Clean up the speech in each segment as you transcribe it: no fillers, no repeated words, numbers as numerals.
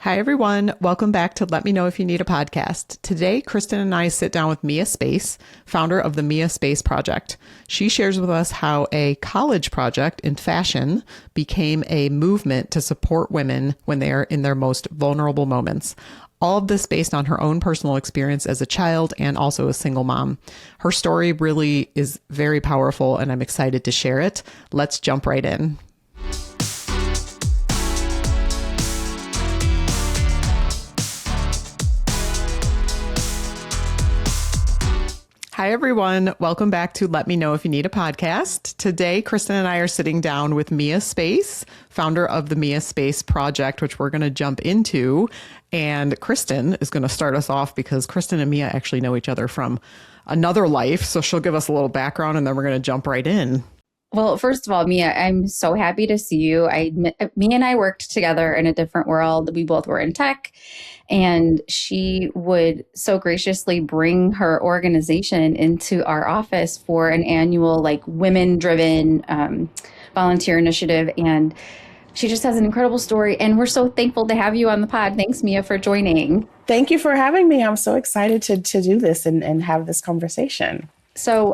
Hi, everyone. Welcome back to Let Me Know If You Need a Podcast. Today, Kristen and I sit down with Mia Space, founder of the Mia Space Project. She shares with us how a college project in fashion became a movement to support women when they are in their most vulnerable moments. All of this based on her own personal experience as a child and also a single mom. Her story really is very powerful, and I'm excited to share it. Let's jump right in. Hi, everyone. Welcome back to Let Me Know If You Need a Podcast. Today, Kristen and I are sitting down with Mia Space, founder of the Mia Space Project, which we're going to jump into. And Kristen is going to start us off because Kristen and Mia actually know each other from another life. So she'll give us a little background and then we're going to jump right in. Well, first of all, Mia, I'm so happy to see you. Mia and I worked together in a different world. We both were in tech, and she would so graciously bring her organization into our office for an annual, women-driven volunteer initiative. And she just has an incredible story, and we're so thankful to have you on the pod. Thanks, Mia, for joining. Thank you for having me. I'm so excited to do this and have this conversation. So,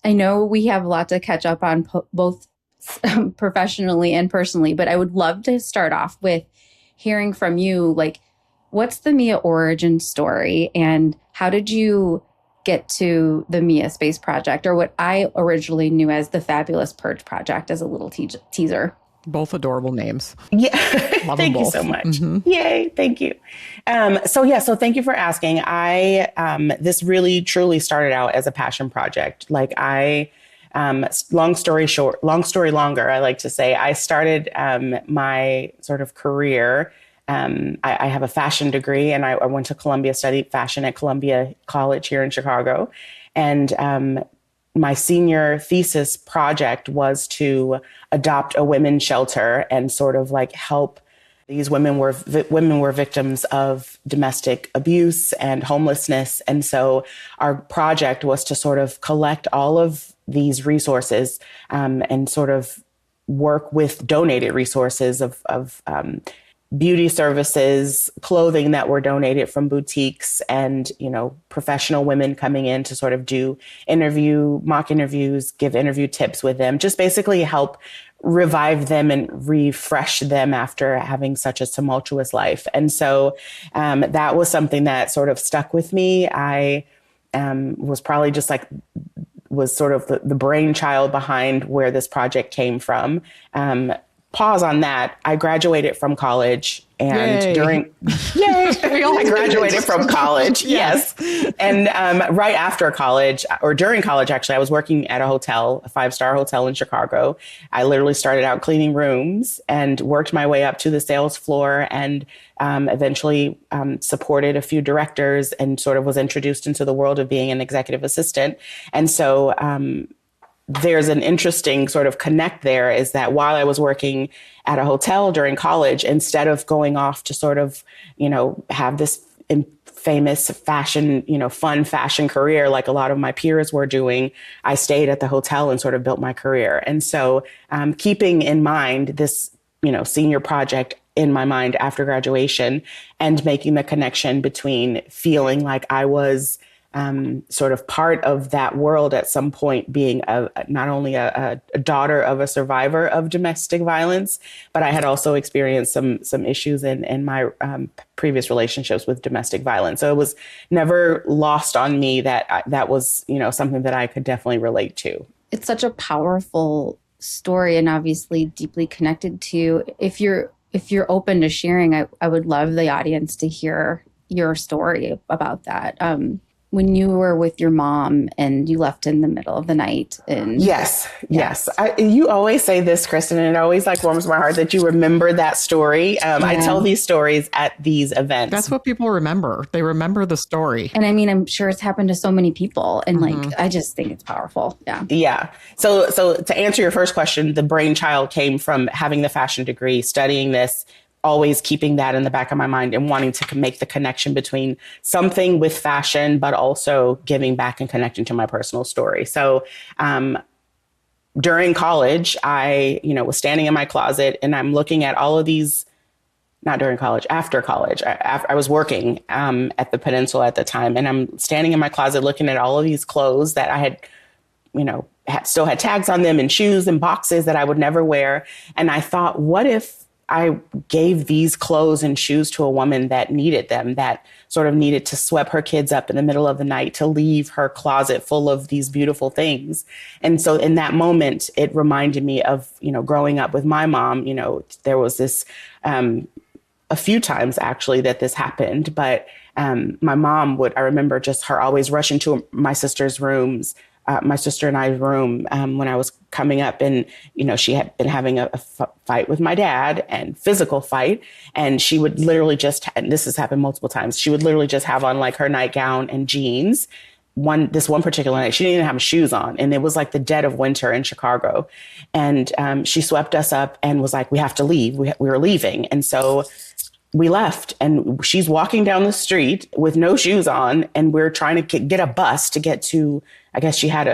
I know we have a lot to catch up on both professionally and personally, but I would love to start off with hearing from you, what's the Mia origin story and how did you get to the Mia Space Project, or what I originally knew as the Fabulous Purge Project, as a little teaser? Both adorable names. Yeah. Thank you so much. Mm-hmm. Yay. Thank you. So thank you for asking. This really truly started out as a passion project. Long story longer, I like to say, I started my sort of career. I have a fashion degree, and I went to Columbia, studied fashion at Columbia College here in Chicago. And my senior thesis project was to adopt a women's shelter and sort of help. These women were victims of domestic abuse and homelessness. And so our project was to sort of collect all of these resources and sort of work with donated resources of beauty services, clothing that were donated from boutiques, and, professional women coming in to sort of do mock interviews, give interview tips with them, just basically help revive them and refresh them after having such a tumultuous life. And so that was something that sort of stuck with me. I was probably was sort of the brainchild behind where this project came from. Pause on that. I graduated from college, and I graduated from college. Yes. And right after college, or during college, actually, I was working at a 5-star hotel in Chicago. I literally started out cleaning rooms and worked my way up to the sales floor, and eventually supported a few directors and sort of was introduced into the world of being an executive assistant. And so there's an interesting sort of connect there, is that while I was working at a hotel during college, instead of going off to sort of, have this famous fashion, fun fashion career like a lot of my peers were doing, I stayed at the hotel and sort of built my career. And so keeping in mind this, senior project in my mind after graduation, and making the connection between feeling like I was sort of part of that world at some point, being not only a daughter of a survivor of domestic violence, but I had also experienced some issues in my previous relationships with domestic violence. So it was never lost on me that that was, something that I could definitely relate to. It's such a powerful story, and obviously deeply connected to you. If you're open to sharing, I would love the audience to hear your story about that. When you were with your mom and you left in the middle of the night. Yes. You always say this, Kristen, and it always warms my heart that you remember that story. I tell these stories at these events. That's what people remember. They remember the story. And I mean, I'm sure it's happened to so many people. And I just think it's powerful. Yeah. Yeah. So to answer your first question, the brainchild came from having the fashion degree, studying this, always keeping that in the back of my mind and wanting to make the connection between something with fashion, but also giving back and connecting to my personal story. So during college, I, was standing in my closet and I'm looking at all of these not during college, after college. I was working at the Peninsula at the time, and I'm standing in my closet looking at all of these clothes that I had, still had tags on them, and shoes and boxes that I would never wear. And I thought, what if I gave these clothes and shoes to a woman that needed them, that sort of needed to sweep her kids up in the middle of the night to leave her closet full of these beautiful things. And so in that moment, it reminded me of, growing up with my mom. There was this, a few times actually that this happened, but my mom I remember just her always rushing to my sister's rooms, my sister and I's room when I was coming up, and, she had been having a fight with my dad, and physical fight. And she would literally just, and this has happened multiple times, she would literally just have on like her nightgown and jeans. This one particular night, she didn't even have shoes on. And it was like the dead of winter in Chicago. And she swept us up and was like, we have to leave. We were leaving. And so we left, and she's walking down the street with no shoes on, and we're trying to get a bus to get to, I guess she had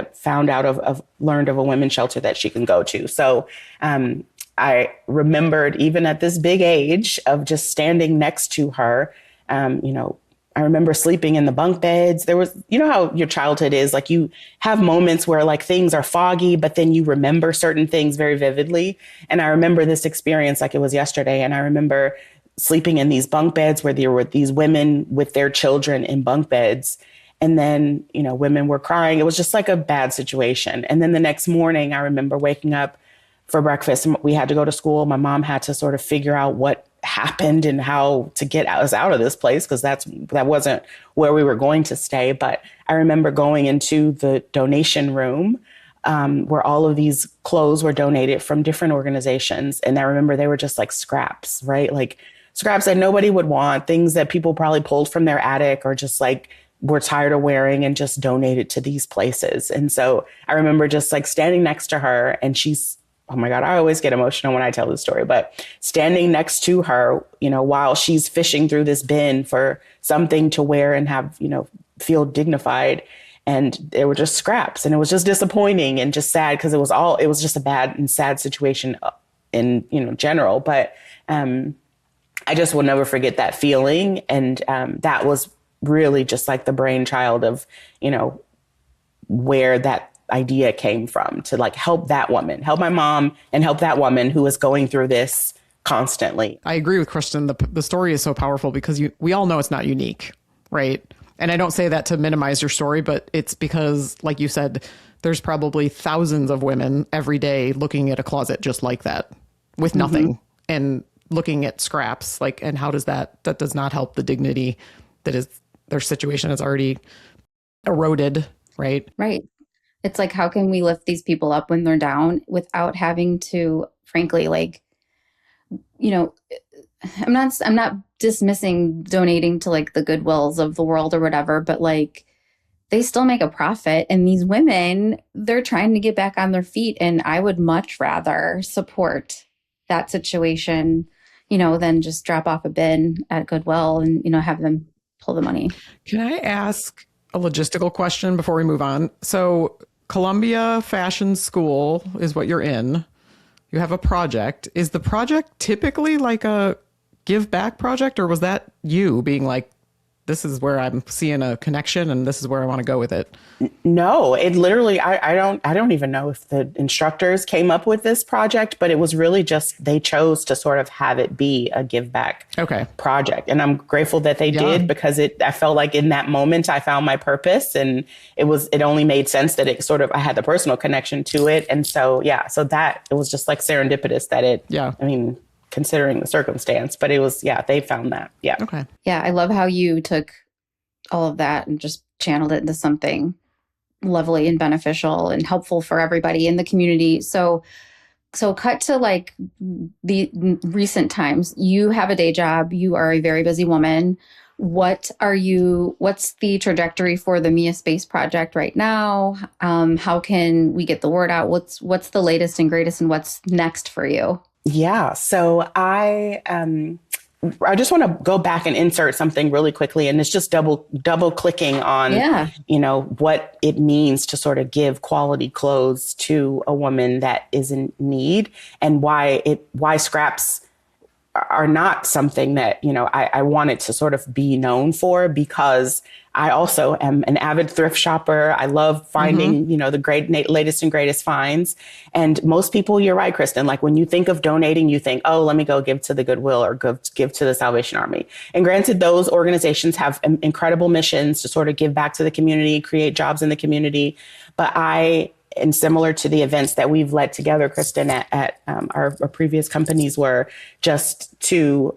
learned of a women's shelter that she can go to. So I remembered, even at this big age, of just standing next to her. I remember sleeping in the bunk beds. There was, how your childhood is, like you have moments where like things are foggy, but then you remember certain things very vividly. And I remember this experience like it was yesterday. And I remember sleeping in these bunk beds where there were these women with their children in bunk beds. And then, women were crying. It was just like a bad situation. And then the next morning, I remember waking up for breakfast, and we had to go to school. My mom had to sort of figure out what happened and how to get us out of this place, because that wasn't where we were going to stay. But I remember going into the donation room where all of these clothes were donated from different organizations. And I remember they were just like scraps, right? Like scraps that nobody would want, things that people probably pulled from their attic or just like were tired of wearing and just donated to these places. And so I remember just like standing next to her, and she's, oh my God, I always get emotional when I tell this story, but standing next to her, while she's fishing through this bin for something to wear and have, feel dignified. And they were just scraps, and it was just disappointing and just sad, because it was just a bad and sad situation in, general. But I just will never forget that feeling. And that was really just like the brainchild of, where that idea came from, to like help that woman, help my mom, and help that woman who is going through this constantly. I agree with Kristen. The story is so powerful because we all know it's not unique, right? And I don't say that to minimize your story, but it's because, like you said, there's probably thousands of women every day looking at a closet just like that with nothing and looking at scraps. Like, and how does that does not help the dignity that is their situation is already eroded, right? Right. It's like, how can we lift these people up when they're down without having to, frankly, like, I'm not dismissing donating to like the Goodwills of the world or whatever, but like they still make a profit. And these women, they're trying to get back on their feet. And I would much rather support that situation, than just drop off a bin at Goodwill and, have them pull the money. Can I ask a logistical question before we move on? So Columbia Fashion School is what you're in. You have a project. Is the project typically like a give back project, or was that you being like, this is where I'm seeing a connection and this is where I want to go with it? No, it literally, I don't even know if the instructors came up with this project, but it was really just, they chose to sort of have it be a give back project. And I'm grateful that they did, because I felt like in that moment I found my purpose, and it only made sense that it sort of, I had the personal connection to it. And so, that it was just like serendipitous that I mean, considering the circumstance, but it was, they found that. Yeah. Okay. Yeah. I love how you took all of that and just channeled it into something lovely and beneficial and helpful for everybody in the community. So cut to like the recent times. You have a day job. You are a very busy woman. What's the trajectory for the Mia Space Project right now? How can we get the word out? What's the latest and greatest, and what's next for you? Yeah. So I just want to go back and insert something really quickly. And it's just double clicking on, what it means to sort of give quality clothes to a woman that is in need, and why scraps are not something that, I wanted to sort of be known for, because I also am an avid thrift shopper. I love finding, the great latest and greatest finds. And most people, you're right, Kristen, like when you think of donating, you think, oh, let me go give to the Goodwill or give to the Salvation Army. And granted, those organizations have incredible missions to sort of give back to the community, create jobs in the community. But and similar to the events that we've led together, Kristen, at our previous companies, were just to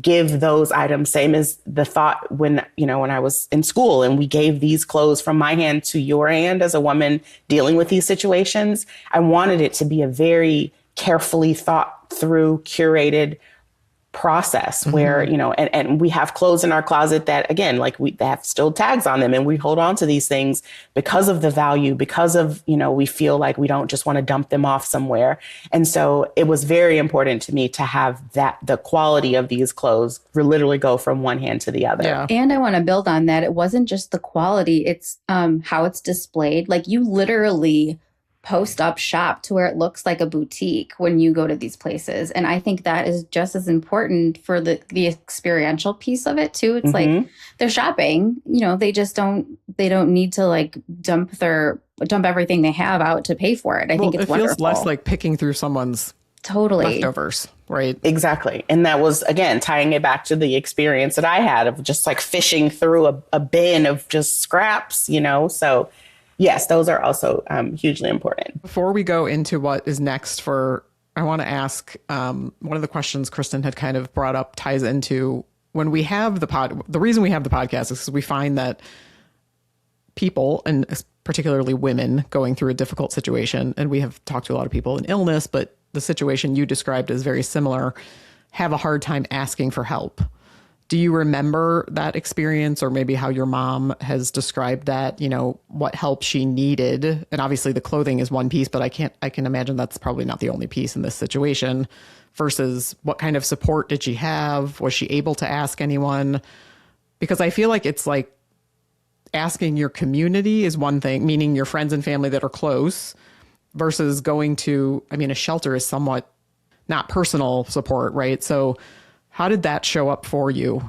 give those items, same as the thought when I was in school and we gave these clothes from my hand to your hand as a woman dealing with these situations. I wanted it to be a very carefully thought through, curated process where, and we have clothes in our closet that, again, like they have still tags on them, and we hold on to these things because of the value, because of, we feel like we don't just want to dump them off somewhere. And so it was very important to me to have the quality of these clothes literally go from one hand to the other. Yeah. And I want to build on that. It wasn't just the quality, it's how it's displayed. Like you literally post up shop to where it looks like a boutique when you go to these places. And I think that is just as important for the experiential piece of it too. It's like they're shopping, they just don't need to like dump everything they have out to pay for it. I think it's wonderful. It feels less like picking through someone's leftovers, right? Exactly. And that was, again, tying it back to the experience that I had of just like fishing through a bin of just scraps, so yes, those are also hugely important. Before we go into what is next I want to ask, one of the questions Kristen had kind of brought up ties into when we have the reason we have the podcast is because we find that people, and particularly women going through a difficult situation, and we have talked to a lot of people in illness, but the situation you described is very similar, have a hard time asking for help. Do you remember that experience, or maybe how your mom has described that, what help she needed? And obviously the clothing is one piece, but I can imagine that's probably not the only piece in this situation, versus what kind of support did she have? Was she able to ask anyone? Because I feel like it's like asking your community is one thing, meaning your friends and family that are close, versus going to, a shelter is somewhat not personal support, right? So how did that show up for you?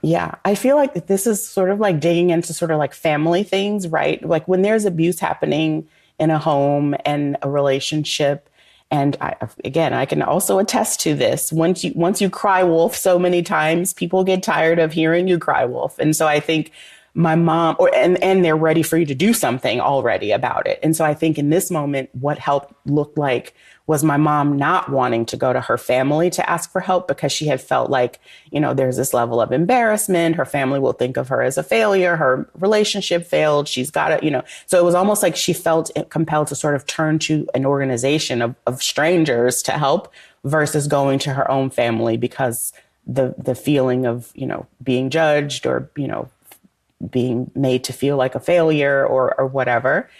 Yeah, I feel like this is sort of like digging into sort of like family things, right? Like when there's abuse happening in a home and a relationship. And I can also attest to this. Once you cry wolf so many times, people get tired of hearing you cry wolf. And so I think my mom, and they're ready for you to do something already about it. And so I think in this moment, what help looked like was my mom not wanting to go to her family to ask for help, because she had felt like, there's this level of embarrassment. Her family will think of her as a failure. Her relationship failed. She's got to, so it was almost like she felt compelled to sort of turn to an organization of strangers to help, versus going to her own family, because the feeling of, being judged or, being made to feel like a failure or whatever.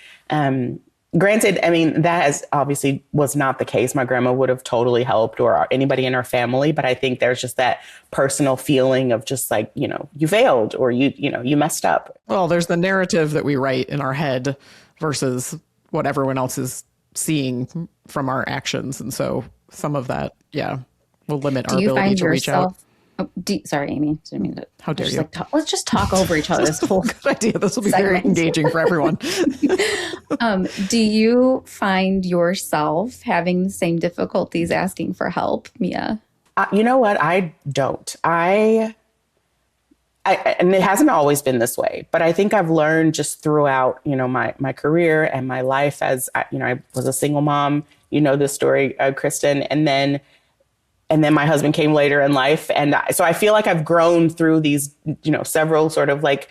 Granted, that has obviously was not the case. My grandma would have totally helped, or anybody in her family. But I think there's just that personal feeling of just like, you failed, or you messed up. Well, there's the narrative that we write in our head versus what everyone else is seeing from our actions. And so some of that, will limit our ability to reach out. Oh, sorry, Amy. Didn't mean to. How dare you? Let's just talk over each other. This whole good idea. This will be very engaging for everyone. Do you find yourself having the same difficulties asking for help, Mia? You know what? I don't. And it hasn't always been this way, but I think I've learned just throughout, my career and my life as, I was a single mom. This story, Kristen, and then my husband came later in life. And so I feel like I've grown through these, several sort of like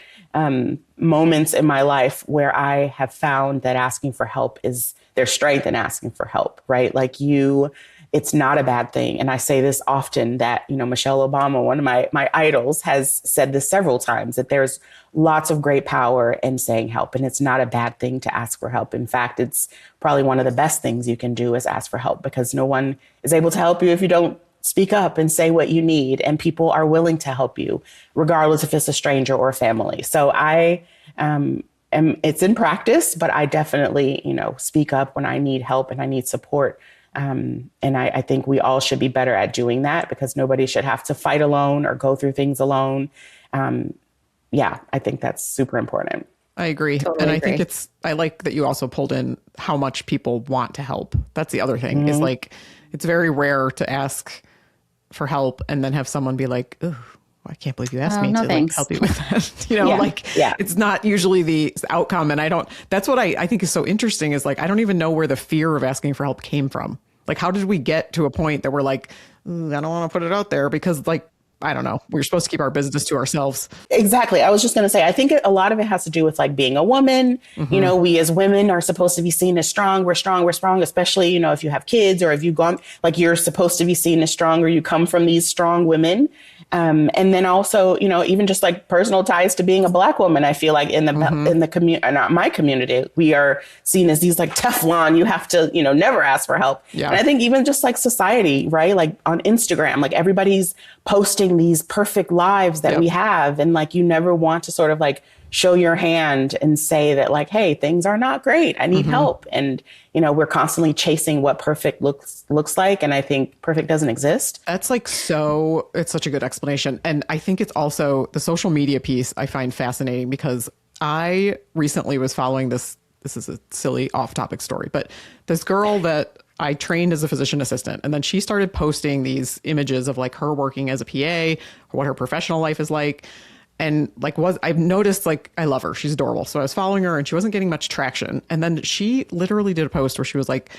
moments in my life where I have found that asking for help there's strength in asking for help, right? Like it's not a bad thing. And I say this often that, Michelle Obama, one of my idols, has said this several times, that there's lots of great power in saying help. And it's not a bad thing to ask for help. In fact, it's probably one of the best things you can do is ask for help, because no one is able to help you if you don't speak up and say what you need. And people are willing to help you, regardless if it's a stranger or a family. So it's in practice, but I definitely, speak up when I need help and I need support. And I think we all should be better at doing that, because nobody should have to fight alone or go through things alone. I think that's super important. I agree. Totally and I agree. think I like that you also pulled in how much people want to help. That's the other thing is like, it's very rare to ask for help and then have someone be like, "Ooh, I can't believe you asked me to like, help you with that." It's not usually the outcome. And that's what I think is so interesting is like, I don't even know where the fear of asking for help came from. Like, how did we get to a point that we're like, I don't want to put it out there because like, I don't know. We're supposed to keep our business to ourselves. Exactly. I was just going to say, I think a lot of it has to do with like being a woman. You know, we as women are supposed to be seen as strong. We're strong, especially, you know, if you have kids or if you've gone, like you're supposed to be seen as strong or you come from these strong women. And then also, you know, even just like personal ties to being a Black woman, I feel like in the community, not my community, we are seen as these like Teflon. You have to, you know, never ask for help. Yeah. And I think even just like society, right? Like on Instagram, like everybody's posting these perfect lives that we have. And like, you never want to sort of like show your hand and say that like, hey, things are not great. I need help. And, you know, we're constantly chasing what perfect looks like. And I think perfect doesn't exist. That's like, it's such a good explanation. And I think it's also the social media piece I find fascinating because I recently was following this is a silly off topic story, but this girl that I trained as a physician assistant. And then she started posting these images of like her working as a PA, what her professional life is like. And like I've noticed like I love her. She's adorable. So I was following her and she wasn't getting much traction. And then she literally did a post where she was like,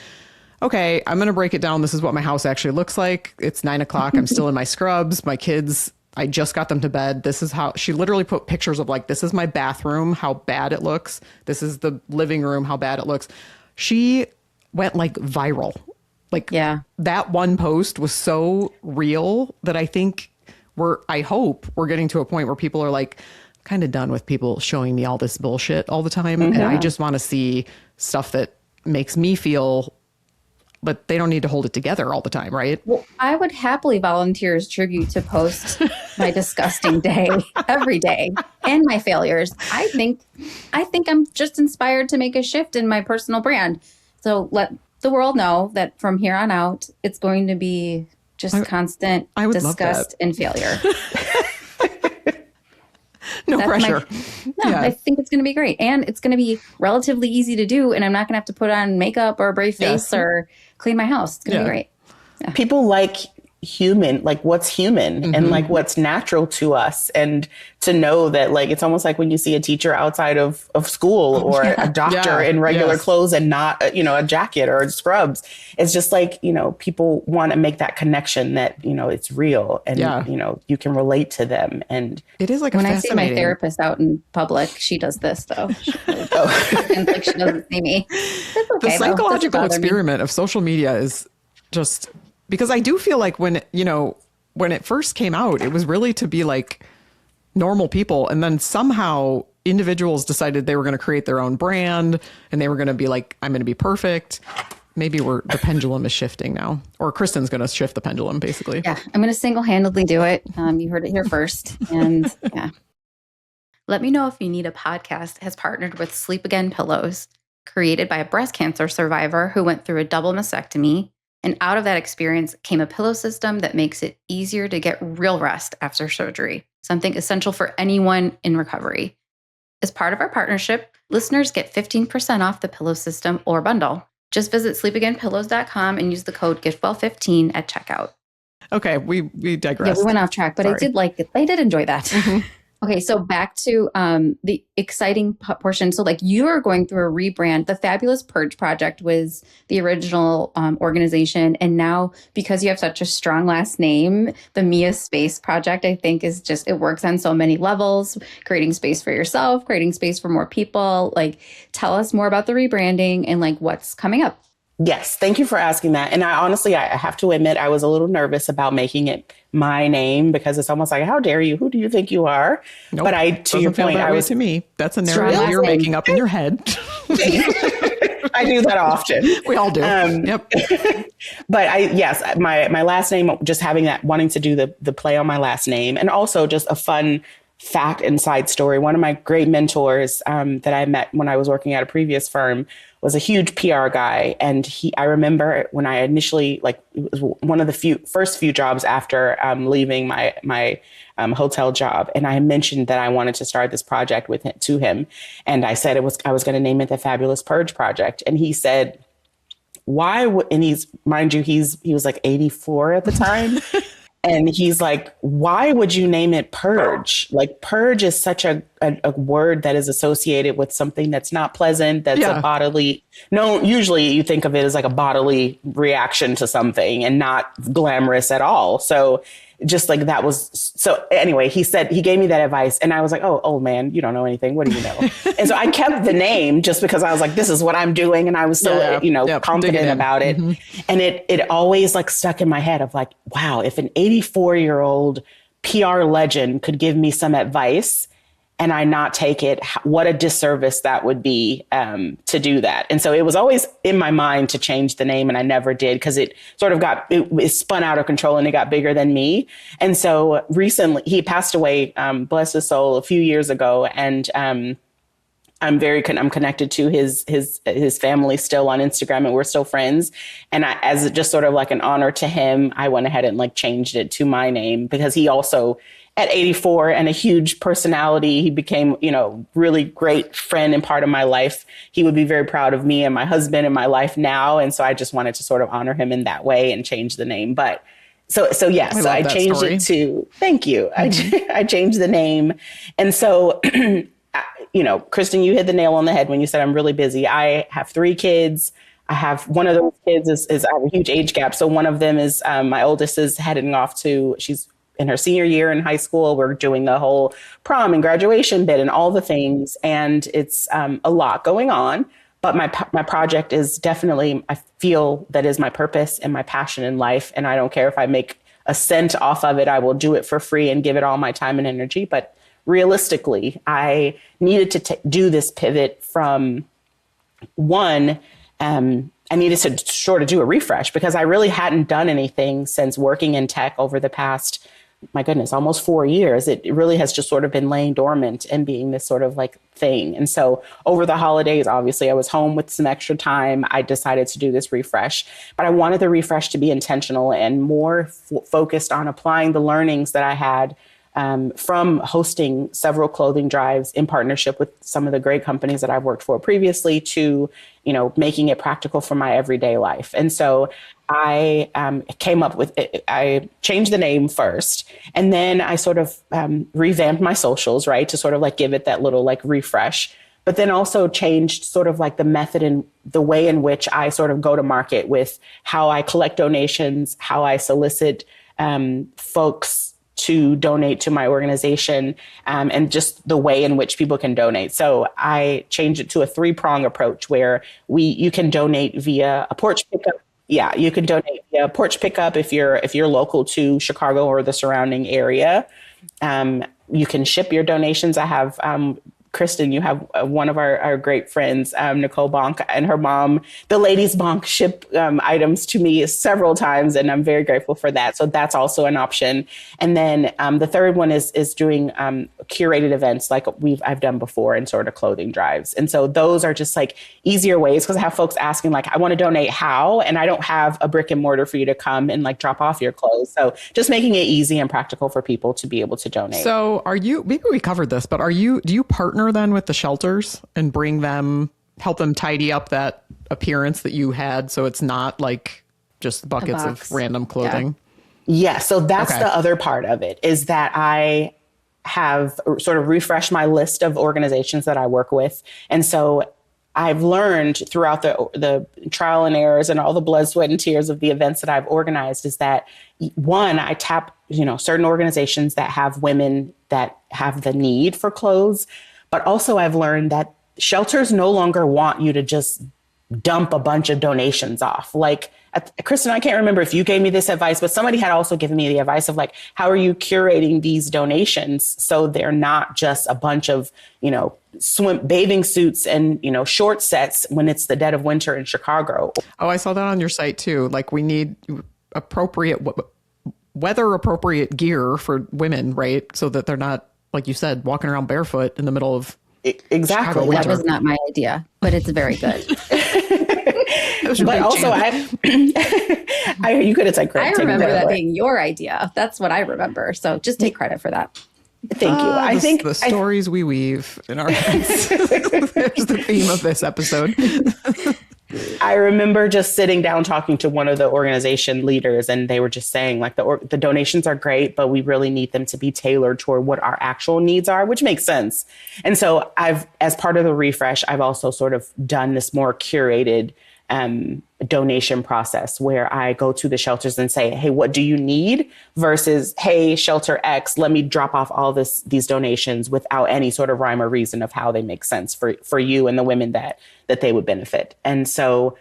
okay, I'm going to break it down. This is what my house actually looks like. It's 9:00. I'm still in my scrubs. My kids, I just got them to bed. This is how she literally put pictures of like, this is my bathroom, how bad it looks. This is the living room, how bad it looks. She went like viral. Like that one post was so real that I think I hope we're getting to a point where people are like kind of done with people showing me all this bullshit all the time. And I just want to see stuff that makes me feel, but they don't need to hold it together all the time. Right. Well, I would happily volunteer as tribute to post my disgusting day every day and my failures. I think I'm just inspired to make a shift in my personal brand. So let the world know that from here on out, it's going to be just constant disgust and failure. No pressure. I think it's going to be great. And it's going to be relatively easy to do. And I'm not going to have to put on makeup or a brave face or clean my house. It's going to be great. Yeah. People like human, like what's human and like what's natural to us. And to know that like, it's almost like when you see a teacher outside of school or a doctor in regular clothes and not, you know, a jacket or scrubs. It's just like, you know, people want to make that connection that, you know, it's real and, you know, you can relate to them. And it is like when I see my therapist out in public, she does this though. She pretends like she doesn't see me. It's okay, the psychological experiment of social media is just because I do feel like when it first came out, it was really to be like normal people. And then somehow individuals decided they were going to create their own brand and they were going to be like, I'm going to be perfect. Maybe the pendulum is shifting now, or Kristen's going to shift the pendulum basically. Yeah. I'm going to single-handedly do it. You heard it here first. And let me know if you need a podcast has partnered with Sleep Again Pillows, created by a breast cancer survivor who went through a double mastectomy. And out of that experience came a pillow system that makes it easier to get real rest after surgery, something essential for anyone in recovery. As part of our partnership, listeners get 15% off the pillow system or bundle. Just visit sleepagainpillows.com and use the code GetWell15 at checkout. Okay, we digressed. Yeah, we went off track, but sorry. I did like it. I did enjoy that. Okay, so back to the exciting portion. So like you are going through a rebrand. The Fabulous Purge Project was the original organization. And now because you have such a strong last name, the Mia Space Project, I think is just, it works on so many levels, creating space for yourself, creating space for more people. Like tell us more about the rebranding and like what's coming up. Yes. Thank you for asking that. And I have to admit, I was a little nervous about making it my name because it's almost like, how dare you? Who do you think you are? Nope, but to your point, to me, that's a narrative you're making up in your head. I do that often. We all do. Yep. But my last name, just having that, wanting to do the play on my last name, and also just a fun fact and side story. One of my great mentors that I met when I was working at a previous firm was a huge PR guy. And I remember when I initially, like, it was one of the first few jobs after leaving my hotel job. And I mentioned that I wanted to start this project to him. And I said I was going to name it the Fabulous Purge Project. And he said, why? And mind you, he was like 84 at the time. And he's like, why would you name it purge? Like, purge is such a word that is associated with something that's not pleasant, that's a bodily, usually you think of it as like a bodily reaction to something and not glamorous at all. So just like that was, so anyway, he gave me that advice and I was like, oh man, you don't know anything. What do you know? And so I kept the name just because I was like, this is what I'm doing. And I was so, confident about it. Mm-hmm. And it always like stuck in my head of like, wow, if an 84-year-old PR legend could give me some advice and I not take it, what a disservice that would be to do that. And so it was always in my mind to change the name and I never did because it sort of it spun out of control and it got bigger than me. And so recently he passed away, bless his soul, a few years ago. And I'm connected to his family still on Instagram and we're still friends. And as just sort of like an honor to him, I went ahead and like changed it to my name because he also, at 84 and a huge personality, he became, really great friend and part of my life. He would be very proud of me and my husband in my life now. And so I just wanted to sort of honor him in that way and change the name. But so I changed it to, thank you. Mm-hmm. I changed the name. And so, Kristen, you hit the nail on the head when you said I'm really busy. I have 3 kids. I have one of those kids is I have a huge age gap. So one of them is my oldest is heading off she's in her senior year in high school. We're doing the whole prom and graduation bit and all the things. And it's a lot going on. But my project is definitely, I feel that is my purpose and my passion in life. And I don't care if I make a cent off of it. I will do it for free and give it all my time and energy. But realistically, I needed to do this pivot from one, I needed to sort of do a refresh because I really hadn't done anything since working in tech over the past, my goodness, almost 4 years. It really has just sort of been laying dormant and being this sort of like thing. And so over the holidays, obviously I was home with some extra time. I decided to do this refresh, but I wanted the refresh to be intentional and more focused on applying the learnings that I had from hosting several clothing drives in partnership with some of the great companies that I've worked for previously to, making it practical for my everyday life. And so I came up with it. I changed the name first, and then I sort of revamped my socials, right, to sort of like give it that little like refresh, but then also changed sort of like the method and the way in which I sort of go to market with how I collect donations, how I solicit folks to donate to my organization, and just the way in which people can donate. So I changed it to a 3-prong approach where you can donate via a porch pickup. Yeah, you can donate via porch pickup if you're local to Chicago or the surrounding area. You can ship your donations. I have Kristen, you have one of our great friends, Nicole Bonk, and her mom, the ladies Bonk, ship items to me several times, and I'm very grateful for that. So that's also an option. And then the third one is doing curated events like I've done before and sort of clothing drives. And so those are just like easier ways because I have folks asking like, I want to donate how, and I don't have a brick and mortar for you to come and like drop off your clothes. So just making it easy and practical for people to be able to donate. So maybe we covered this, but do you partner then with the shelters and help them tidy up that appearance that you had so it's not like just buckets of random clothing? Yeah, so that's the other part of it is that I have sort of refreshed my list of organizations that I work with. And so I've learned throughout the trial and errors and all the blood, sweat, and tears of the events that I've organized is that, one, I tap, certain organizations that have women that have the need for clothes. But also I've learned that shelters no longer want you to just dump a bunch of donations off. Like, Kristen, I can't remember if you gave me this advice, but somebody had also given me the advice of like, how are you curating these donations so they're not just a bunch of, bathing suits and, short sets when it's the dead of winter in Chicago. Oh, I saw that on your site too. Like we need appropriate, weather appropriate gear for women, right? So that they're not, like you said, walking around barefoot in the middle of exactly. That was not my idea, but it's very good. But also, you could have said credit. I remember that being your idea. That's what I remember. So just take credit for that. Thank you. I think the stories we weave in our heads. There's the theme of this episode. I remember just sitting down talking to one of the organization leaders, and they were just saying like the donations are great, but we really need them to be tailored toward what our actual needs are, which makes sense. And so as part of the refresh, I've also sort of done this more curated donation process where I go to the shelters and say, hey, what do you need? Versus, hey, shelter X, let me drop off all these donations without any sort of rhyme or reason of how they make sense for you and the women that they would benefit. And so,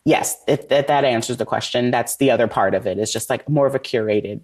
yes, if that answers the question. That's the other part of it, is just like more of a curated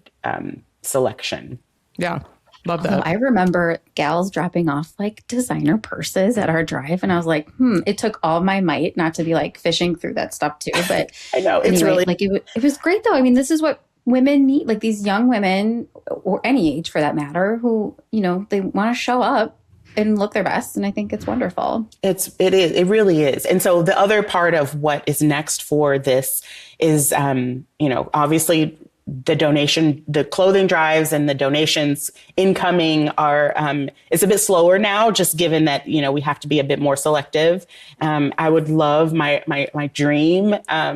selection. Yeah. Love that. I remember gals dropping off like designer purses at our drive. And I was like, it took all my might not to be like fishing through that stuff too. But I know it's really like it was great though. I mean, this is what women need, like these young women or any age for that matter, who, they want to show up and look their best. And I think it's wonderful. It really is. And so the other part of what is next for this is, obviously the clothing drives and the donations incoming are, it's a bit slower now, just given that, we have to be a bit more selective. I would love my dream,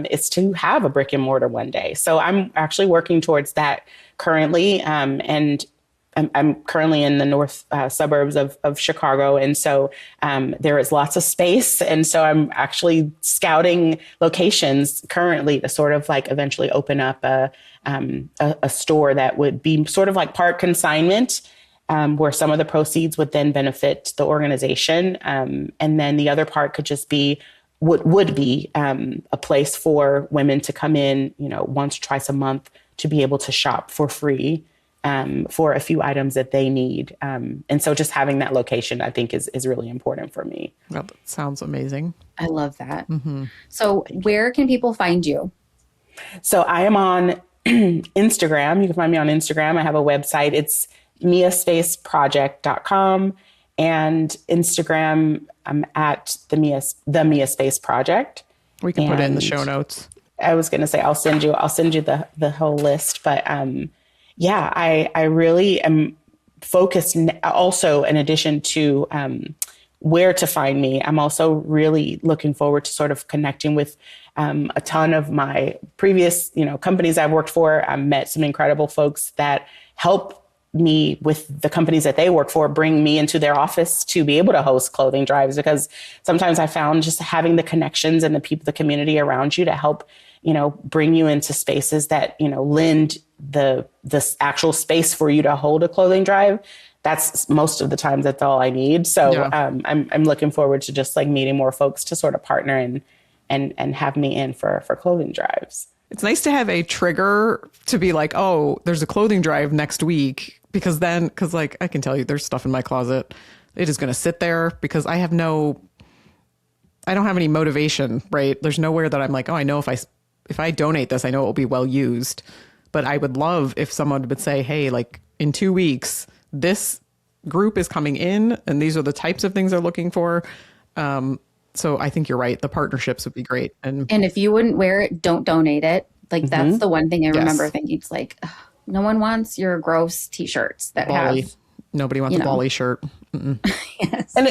is to have a brick and mortar one day. So I'm actually working towards that currently. And I'm currently in the north suburbs of Chicago. And so there is lots of space. And so I'm actually scouting locations currently to sort of like eventually open up a store that would be sort of like part consignment, where some of the proceeds would then benefit the organization. And then the other part could just be would be a place for women to come in, once or twice a month to be able to shop for free. For a few items that they need. And so just having that location, I think, is really important for me. Well, that sounds amazing. I love that. Mm-hmm. So where can people find you? So I am on Instagram. You can find me on Instagram. I have a website. It's miaspaceproject.com. And Instagram, I'm at the Mia Space Project. We can put it in the show notes. I was going to say, I'll send you the whole list. But yeah, I really am focused also, in addition to where to find me. I'm also really looking forward to sort of connecting with a ton of my previous, companies I've worked for. I've met some incredible folks that help me with the companies that they work for, bring me into their office to be able to host clothing drives, because sometimes I found just having the connections and the people, the community around you to help, bring you into spaces that, lend this actual space for you to hold a clothing drive. That's most of the time, that's all I need. So yeah. I'm looking forward to just like meeting more folks to sort of partner and have me in for clothing drives. It's nice to have a trigger to be like, oh, there's a clothing drive next week, because like I can tell you there's stuff in my closet. It is going to sit there because I don't have any motivation, right? There's nowhere that I'm like, oh, I know if I donate this, I know it will be well used. But I would love if someone would say, hey, like in 2 weeks, this group is coming in and these are the types of things they're looking for. So I think you're right. The partnerships would be great. And if you wouldn't wear it, don't donate it. Like that's the one thing I remember thinking. It's like, no one wants your gross t-shirts that have. Nobody wants a Bali shirt. Yes. And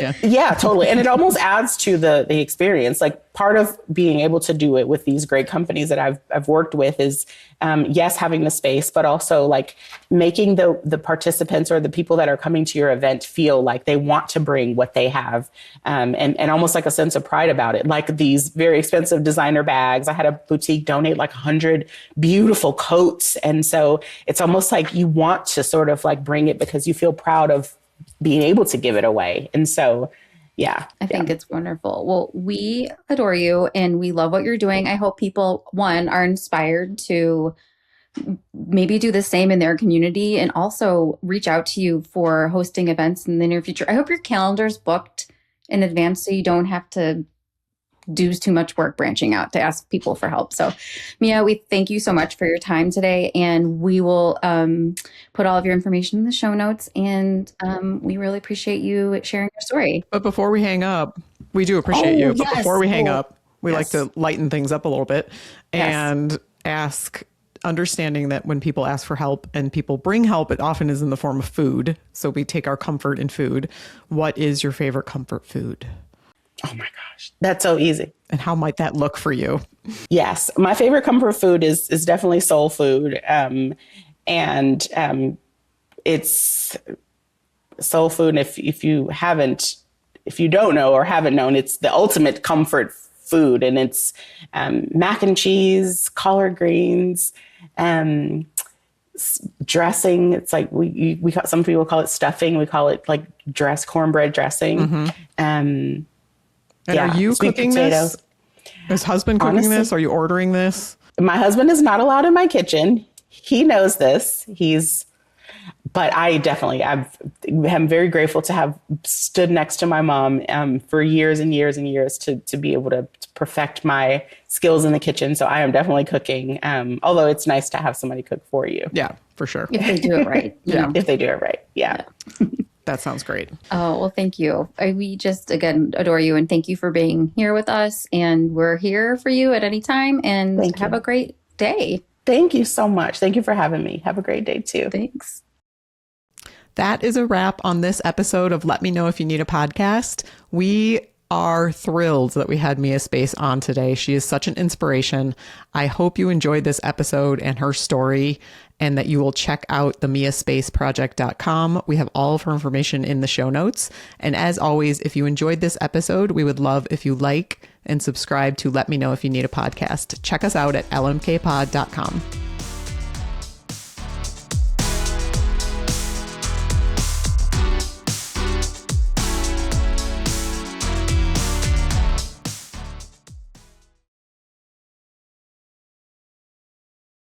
totally. And it almost adds to the experience. Like part of being able to do it with these great companies that I've worked with is, yes, having the space, but also like making the participants or the people that are coming to your event feel like they want to bring what they have, and almost like a sense of pride about it. Like these very expensive designer bags. I had a boutique donate like 100 beautiful coats. And so it's almost like you want to sort of like bring it because you feel proud of being able to give it away. And so, yeah. I think it's wonderful. Well, we adore you and we love what you're doing. I hope people, one, are inspired to maybe do the same in their community and also reach out to you for hosting events in the near future. I hope your calendar's booked in advance so you don't have to do too much work branching out to ask people for help. So Mia, we thank you so much for your time today, and we will put all of your information in the show notes, and we really appreciate you sharing your story. But before we hang up, we do appreciate you. But before we hang up, We like to lighten things up a little bit and ask, understanding that when people ask for help and people bring help, it often is in the form of food. So we take our comfort in food. What is your favorite comfort food? Oh my gosh, that's so easy. And how might that look for you? Yes, my favorite comfort food is definitely soul food. It's soul food. And if you don't know or haven't known, it's the ultimate comfort food. And it's mac and cheese, collard greens, dressing. It's like we some people call it stuffing. We call it like cornbread dressing. And are you cooking potatoes. This? Is husband cooking this? Are you ordering this? My husband is not allowed in my kitchen. He knows this. But I definitely, I'm very grateful to have stood next to my mom for years and years and years to be able to perfect my skills in the kitchen. So I am definitely cooking. Although it's nice to have somebody cook for you. Yeah, for sure. If they do it right. If they do it right. Yeah. That sounds great. Oh, well, thank you. We just, again, adore you. And thank you for being here with us. And we're here for you at any time. And have a great day. Thank you so much. Thank you for having me. Have a great day too. Thanks. That is a wrap on this episode of Let Me Know If You Need a Podcast. We are thrilled that we had Mia Space on today. She is such an inspiration. I hope you enjoyed this episode and her story, and that you will check out the miaspaceproject.com. We have all of her information in the show notes. And as always, if you enjoyed this episode, we would love if you like and subscribe to Let Me Know If You Need a Podcast. Check us out at lmkpod.com.